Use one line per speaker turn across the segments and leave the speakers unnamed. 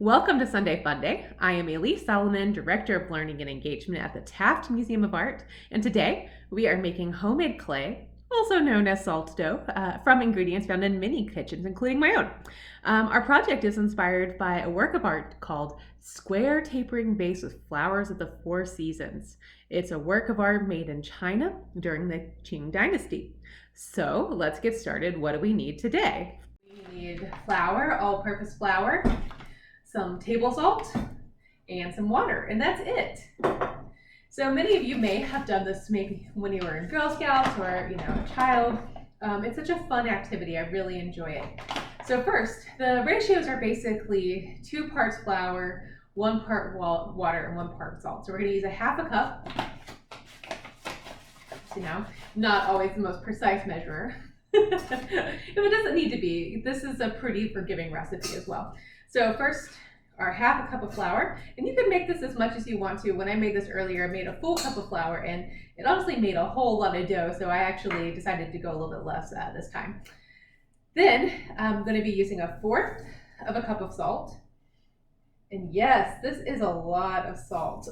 Welcome to Sunday Funday. I am Elise Solomon, Director of Learning and Engagement at the Taft Museum of Art, and today we are making homemade clay, also known as salt dough, from ingredients found in many kitchens, including my own. Our project is inspired by a work of art called Square Tapering Vase with Flowers of the Four Seasons. It's a work of art made in China during the Qing Dynasty. So let's get started. What do we need today? We need flour, all-purpose flour, some table salt, and some water, and that's it. So many of you may have done this maybe when you were in Girl Scouts or a child. It's such a fun activity. I really enjoy it. So first, the ratios are basically 2 parts flour, 1 part water, and 1 part salt. So we're going to use a half a cup. Not always the most precise measure. If it doesn't need to be, this is a pretty forgiving recipe as well. So first, our half a cup of flour, and you can make this as much as you want to. When I made this earlier, I made a full cup of flour, and it honestly made a whole lot of dough, so I actually decided to go a little bit less this time. Then I'm going to be using 1/4 of a cup of salt. And yes, this is a lot of salt,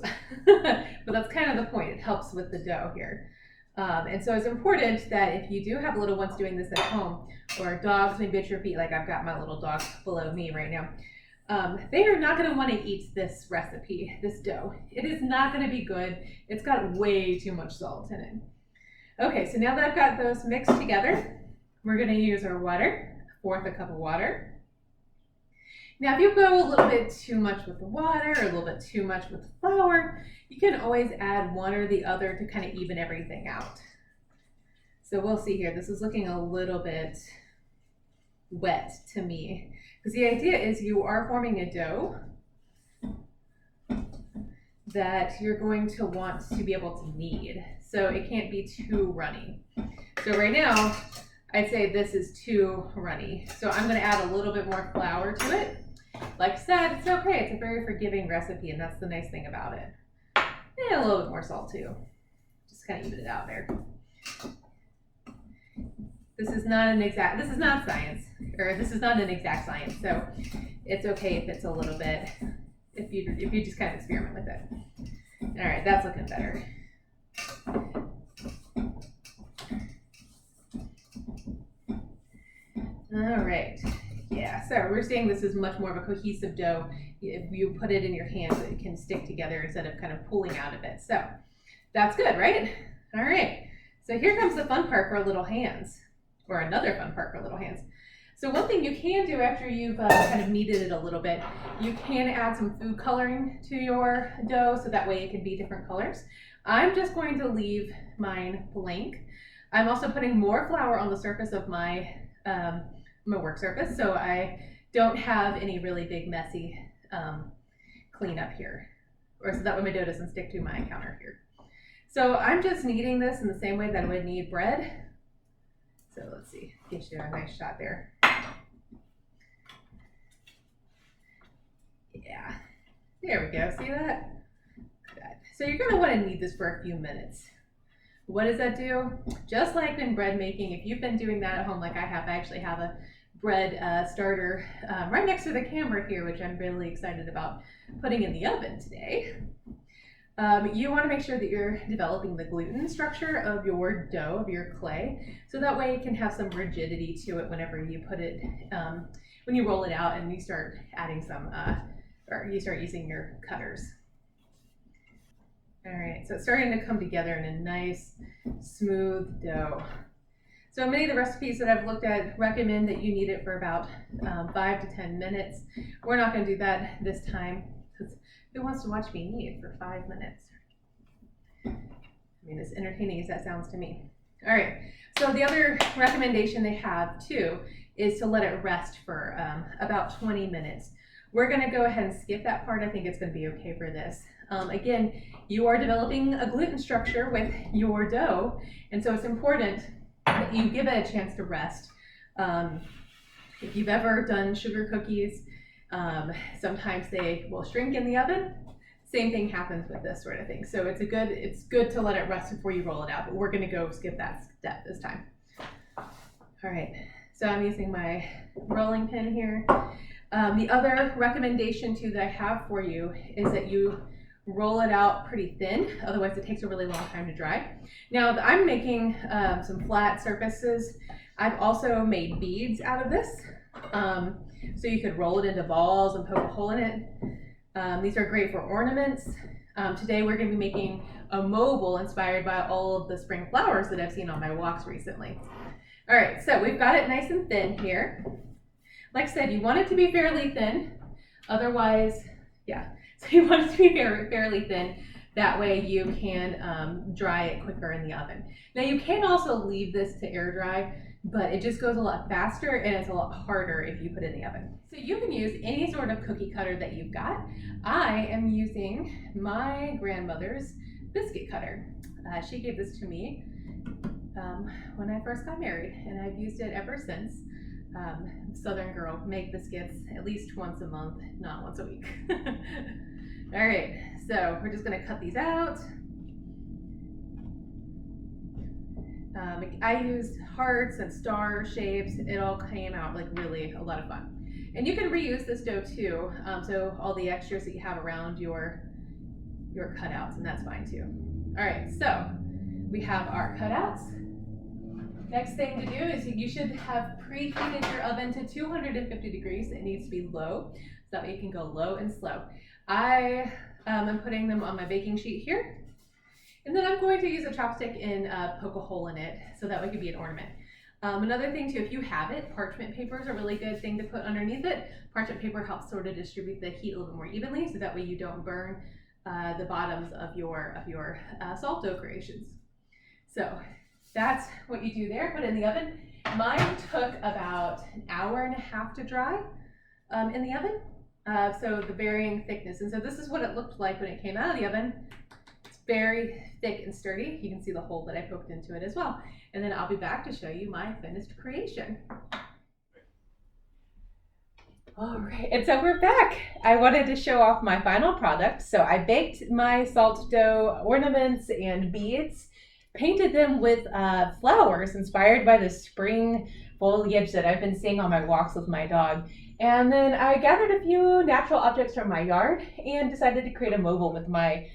but that's kind of the point. It helps with the dough here. And so it's important that if you do have little ones doing this at home, or dogs maybe at your feet, like I've got my little dog below me right now, they are not going to want to eat this recipe, this dough. It is not going to be good. It's got way too much salt in it. Okay, so now that I've got those mixed together, we're going to use our water, 1/4 cup of water. Now, if you go a little bit too much with the water or a little bit too much with the flour, you can always add one or the other to kind of even everything out. So we'll see here. This is looking a little bit wet to me, because the idea is you are forming a dough that you're going to want to be able to knead. So it can't be too runny. So right now, I'd say this is too runny. So I'm going to add a little bit more flour to it. Like I said, it's okay. It's a very forgiving recipe, and that's the nice thing about it. And a little bit more salt too. Just kind of even it out there. This is not science, or this is not an exact science, so it's okay if it's a little bit, if you just kind of experiment with it. All right, that's looking better. All right, yeah, so we're seeing this is much more of a cohesive dough. If you put it in your hands, it can stick together instead of kind of pulling out of it. So that's good, right? All right, so here comes the fun part for little hands. Or another fun part for little hands. So one thing you can do after you've kind of kneaded it a little bit, you can add some food coloring to your dough, so that way it can be different colors. I'm just going to leave mine blank. I'm also putting more flour on the surface of my work surface, so I don't have any really big messy cleanup here, or so that way my dough doesn't stick to my counter here. So I'm just kneading this in the same way that I would knead bread. So let's see, get you a nice shot there. Yeah, there we go, see that? Good. So you're gonna wanna knead this for a few minutes. What does that do? Just like in bread making, if you've been doing that at home like I have, I actually have a bread starter right next to the camera here, which I'm really excited about putting in the oven today. You want to make sure that you're developing the gluten structure of your dough, of your clay, so that way it can have some rigidity to it whenever you put it, when you roll it out and you start adding some, or you start using your cutters. All right, so it's starting to come together in a nice, smooth dough. So many of the recipes that I've looked at recommend that you knead it for about 5 to 10 minutes. We're not going to do that this time, because who wants to watch me knead for 5 minutes? I mean, as entertaining as that sounds to me. All right, so the other recommendation they have too is to let it rest for about 20 minutes. We're gonna go ahead and skip that part. I think it's gonna be okay for this. Again, you are developing a gluten structure with your dough, and so it's important that you give it a chance to rest. If you've ever done sugar cookies, sometimes they will shrink in the oven. Same thing happens with this sort of thing. So it's good to let it rest before you roll it out, but we're gonna go skip that step this time. All right, so I'm using my rolling pin here. The other recommendation too that I have for you is that you roll it out pretty thin, otherwise it takes a really long time to dry. Now I'm making some flat surfaces. I've also made beads out of this. So you could roll it into balls and poke a hole in it. These are great for ornaments. Today we're going to be making a mobile inspired by all of the spring flowers that I've seen on my walks recently. All right, so we've got it nice and thin here. Like I said, you want it to be fairly thin. Otherwise, yeah, so you want it to be fairly thin. That way you can dry it quicker in the oven. Now you can also leave this to air dry, but it just goes a lot faster and it's a lot harder if you put it in the oven. So you can use any sort of cookie cutter that you've got. I am using my grandmother's biscuit cutter. She gave this to me when I first got married, and I've used it ever since. Southern girl, make biscuits at least once a month, not once a week. All right, so we're just gonna cut these out. I used hearts and star shapes. It all came out like really a lot of fun. And you can reuse this dough too, so all the extras that you have around your cutouts, and that's fine too. All right, so we have our cutouts. Next thing to do is you should have preheated your oven to 250 degrees. It needs to be low, so that way you can go low and slow. I am putting them on my baking sheet here. And then I'm going to use a chopstick and poke a hole in it, so that way it can be an ornament. Another thing too, if you have it, parchment paper is a really good thing to put underneath it. Parchment paper helps sort of distribute the heat a little bit more evenly, so that way you don't burn the bottoms of your salt dough creations. So that's what you do there, put it in the oven. Mine took about an hour and a half to dry in the oven. So the varying thickness. And so this is what it looked like when it came out of the oven. It's very thick and sturdy. You can see the hole that I poked into it as well. And then I'll be back to show you my finished creation. All right, and so we're back. I wanted to show off my final product. So I baked my salt dough ornaments and beads, painted them with flowers inspired by the spring foliage that I've been seeing on my walks with my dog. And then I gathered a few natural objects from my yard and decided to create a mobile with my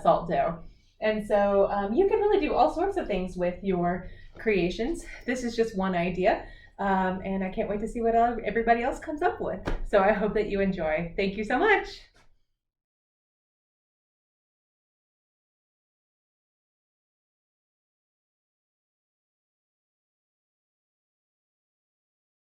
salt dough. And so you can really do all sorts of things with your creations. This is just one idea. And I can't wait to see what everybody else comes up with. So I hope that you enjoy. Thank you so much.